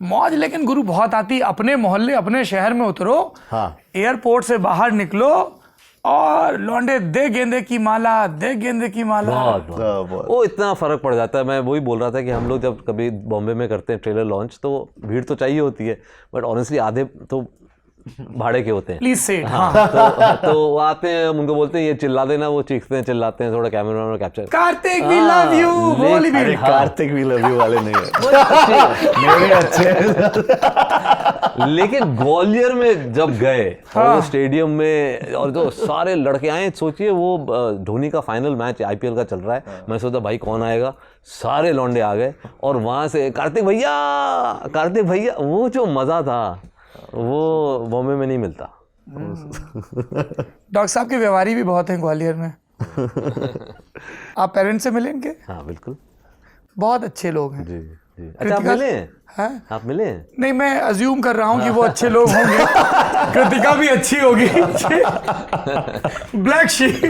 मौज लेकिन गुरु बहुत आती, अपने मोहल्ले अपने शहर में उतरो, हाँ, एयरपोर्ट से बाहर निकलो और लौंडे दे गेंदे की माला, दे गेंदे की माला। बहुत वो इतना फर्क पड़ जाता है। मैं वही बोल रहा था कि हम लोग जब कभी बॉम्बे में करते हैं ट्रेलर लॉन्च, तो भीड़ तो चाहिए होती है, बट ऑनेस्टली आधे तो भाड़े के होते हैं। प्लीज से हाँ, तो वो आते हैं, हम उनको बोलते हैं ये चिल्ला देना, वो चीखते हैं, चिल्लाते हैं, थोड़ा कैमरा में capture, Kartik we love you, Holi भी। अरे कार्तिक वी लव यू वाले नहीं है, मेरे अच्छे हैं। लेकिन ग्वालियर में जब गए और स्टेडियम में और जो सारे लड़के आए, सोचिए वो धोनी का फाइनल मैच आईपीएल का चल रहा है, मैं सोचा भाई कौन आएगा, सारे लौंडे आ गए और वहां से कार्तिक भैया, कार्तिक भैया, वो जो मजा था वो बॉम्बे में नहीं मिलता। डॉक्टर साहब के व्यवहारी भी बहुत हैं ग्वालियर में। आप पेरेंट्स से मिले इनके? हाँ बिल्कुल, बहुत अच्छे लोग हैं जी जी। अच्छा, आप मिले हैं? हैं? आप मिले हैं? नहीं, मैं अज्यूम कर रहा हूँ कि वो अच्छे लोग होंगे। कृतिका भी अच्छी होगी। ब्लैक शीप,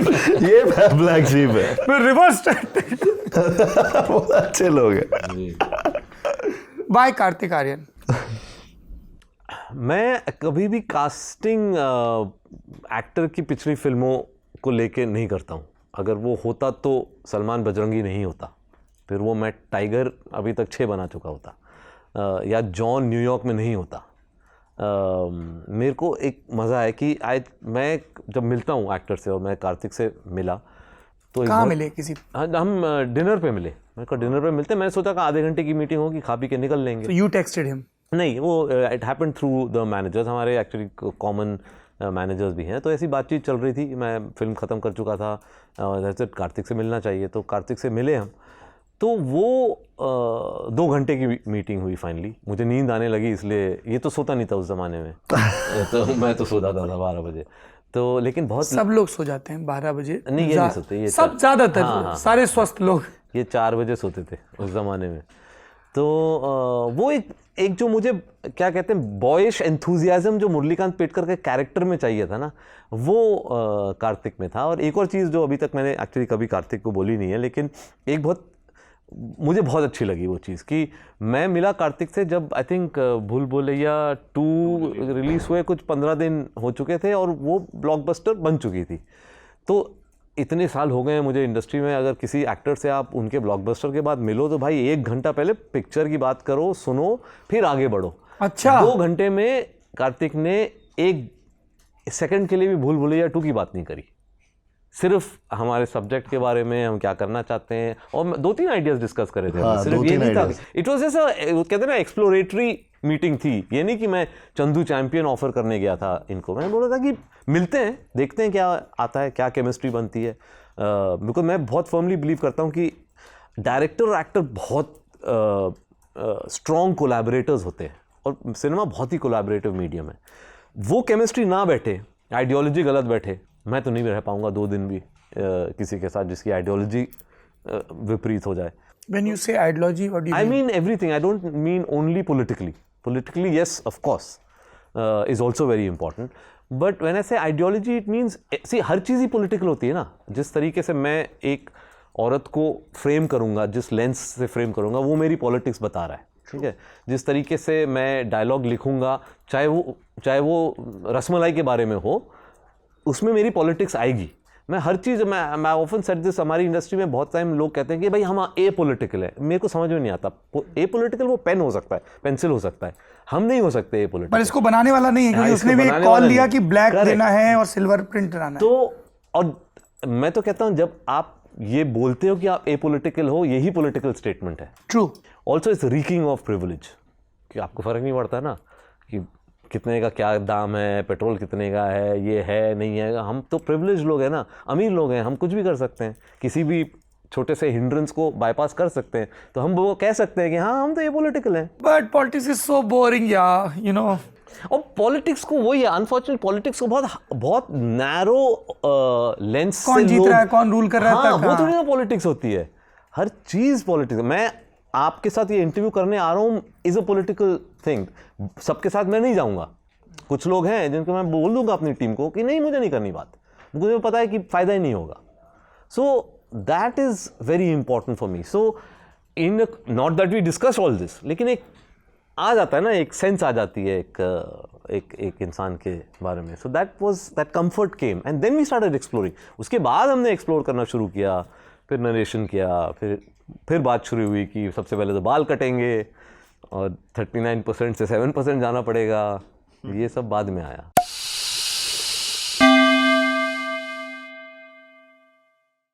ये ब्लैक शीप है, मैं रिवर्स। वो अच्छे लोग हैं। बाय कार्तिक आर्यन। मैं कभी भी कास्टिंग एक्टर की पिछली फिल्मों को लेके नहीं करता हूँ। अगर वो होता तो सलमान बजरंगी नहीं होता, फिर वो मैं टाइगर अभी तक 6 बना चुका होता, या जॉन न्यूयॉर्क में नहीं होता। मेरे को एक मज़ा है कि मैं जब मिलता हूँ एक्टर से, और मैं कार्तिक से मिला तो कहाँ मिले? किसी हम डिनर पे मिले। मैं कहा डिनर पे मिलते हैं, मैंने सोचा कि आधे घंटे की मीटिंग होगी, खा पी के निकल लेंगे। You texted him? नहीं, वो it happened through the managers, हमारे एक्चुअली कॉमन मैनेजर्स भी हैं, तो ऐसी बातचीत चल रही थी। मैं फिल्म ख़त्म कर चुका था, कार्तिक से मिलना चाहिए, तो कार्तिक से मिले हम। तो वो 2 घंटे की मीटिंग हुई फाइनली। मुझे नींद आने लगी, इसलिए ये तो सोता नहीं था उस ज़माने में। तो मैं तो सो जाता था 12 बजे। तो लेकिन बहुत सब लोग सो जाते हैं 12 बजे। नहीं, ये नहीं सोते, ये सब ज़्यादातर सारे स्वस्थ लोग ये 4 बजे सोते थे उस ज़माने में। तो वो एक जो मुझे क्या कहते हैं बॉयिश एंथुजियाज्म जो मुरलीकांत पेटकर के कैरेक्टर में चाहिए था ना, वो कार्तिक में था। और एक और चीज़ जो अभी तक मैंने एक्चुअली कभी कार्तिक को बोली नहीं है, लेकिन एक मुझे बहुत अच्छी लगी वो चीज़ कि मैं मिला कार्तिक से जब आई थिंक भूल भुलैया 2 रिलीज़ हुए, कुछ 15 दिन हो चुके थे और वो ब्लॉकबस्टर बन चुकी थी। तो इतने साल हो गए हैं मुझे इंडस्ट्री में, अगर किसी एक्टर से आप उनके ब्लॉकबस्टर के बाद मिलो तो भाई 1 घंटा पहले पिक्चर की बात करो, सुनो, फिर आगे बढ़ो। अच्छा, 2 घंटे में कार्तिक ने 1 सेकंड के लिए भी भूल भुलैया 2 की बात नहीं करी। सिर्फ हमारे सब्जेक्ट के बारे में, हम क्या करना चाहते हैं, और 2-3 आइडियाज डिस्कस करे थे। हाँ, सिर्फ ये नहीं था, इट वाज जैसा कहते हैं ना एक्सप्लोरेटरी मीटिंग थी। ये नहीं कि मैं चंदू चैंपियन ऑफर करने गया था इनको। मैंने बोला था कि मिलते हैं, देखते हैं क्या आता है, क्या केमिस्ट्री बनती है। बिकॉज मैं बहुत फर्मली बिलीव करता हूँ कि डायरेक्टर और एक्टर बहुत स्ट्रॉन्ग कोलैबोरेटर्स होते हैं, और सिनेमा बहुत ही कोलैबोरेटिव मीडियम है। वो केमिस्ट्री ना बैठे, आइडियोलॉजी गलत बैठे, मैं तो नहीं रह पाऊंगा 2 दिन भी किसी के साथ जिसकी आइडियोलॉजी विपरीत हो जाए। When you say ideology, what do you I mean? mean everything. I don't mean only politically. Politically, yes, of course, is also very important. But when I say ideology, it means, see, her cheese he political होती है ना। जिस तरीके से मैं एक औरत को फ्रेम करूँगा, जिस लेंस से फ्रेम करूँगा, वो मेरी पॉलिटिक्स बता रहा है, ठीक है। जिस तरीके से मैं डायलॉग लिखूँगा, चाहे वो रसमलाई के बारे में हो, उसमें मेरी पॉलिटिक्स आएगी। मैं हर चीज़, मैं ऑफन सेड दिस, हमारी इंडस्ट्री में बहुत टाइम लोग कहते हैं कि भाई हम ए पॉलिटिकल है। मेरे को समझ में नहीं आता। ए पॉलिटिकल वो पेन हो सकता है, पेंसिल हो सकता है, हम नहीं हो सकते ए पॉलिटिकल। पर इसको बनाने वाला नहीं है, क्योंकि उसने भी एक कॉल दिया कि ब्लैक देना है और सिल्वर प्रिंट कराना है। तो और मैं तो कहता हूँ, जब आप ये बोलते हो कि आप ए पॉलिटिकल हो, यही पॉलिटिकल स्टेटमेंट है। True. Also it's reeking of privilege, कि आपको फर्क नहीं पड़ता ना कि कितने का क्या दाम है, पेट्रोल कितने का है, ये है नहीं है। हम तो प्रिविलेज लोग हैं ना, अमीर लोग हैं, हम कुछ भी कर सकते हैं, किसी भी छोटे से हिंड्रेंस को बाईपास कर सकते हैं। तो हम वो कह सकते हैं कि हाँ हम तो ये पॉलिटिकल हैं। But politics is so boring या यू नो। और पॉलिटिक्स को वही है, अनफॉर्चुनेट पॉलिटिक्स को बहुत नैरो लेंस से कौन जीत रहा है, कौन रूल कर रहा है, वो थोड़ी ना पॉलिटिक्स होती है। हर चीज़ पॉलिटिक्स। मैं आपके साथ ये इंटरव्यू करने आ रहा हूँ, इज़ अ पॉलिटिकल थिंग। सबके साथ मैं नहीं जाऊँगा, कुछ लोग हैं जिनको मैं बोल दूंगा अपनी टीम को कि नहीं, मुझे नहीं करनी बात, मुझे पता है कि फ़ायदा ही नहीं होगा। So that is very important for me. So in not that we discuss all this, लेकिन एक आ जाता है ना, एक सेंस आ जाती है एक इंसान के बारे में. So that comfort came and then we started exploring. उसके बाद हमने एक्सप्लोर करना शुरू किया, फिर नरेशन किया, फिर बात शुरू हुई कि सबसे पहले तो बाल कटेंगे और 39% से 7% जाना पड़ेगा. ये सब बाद में आया.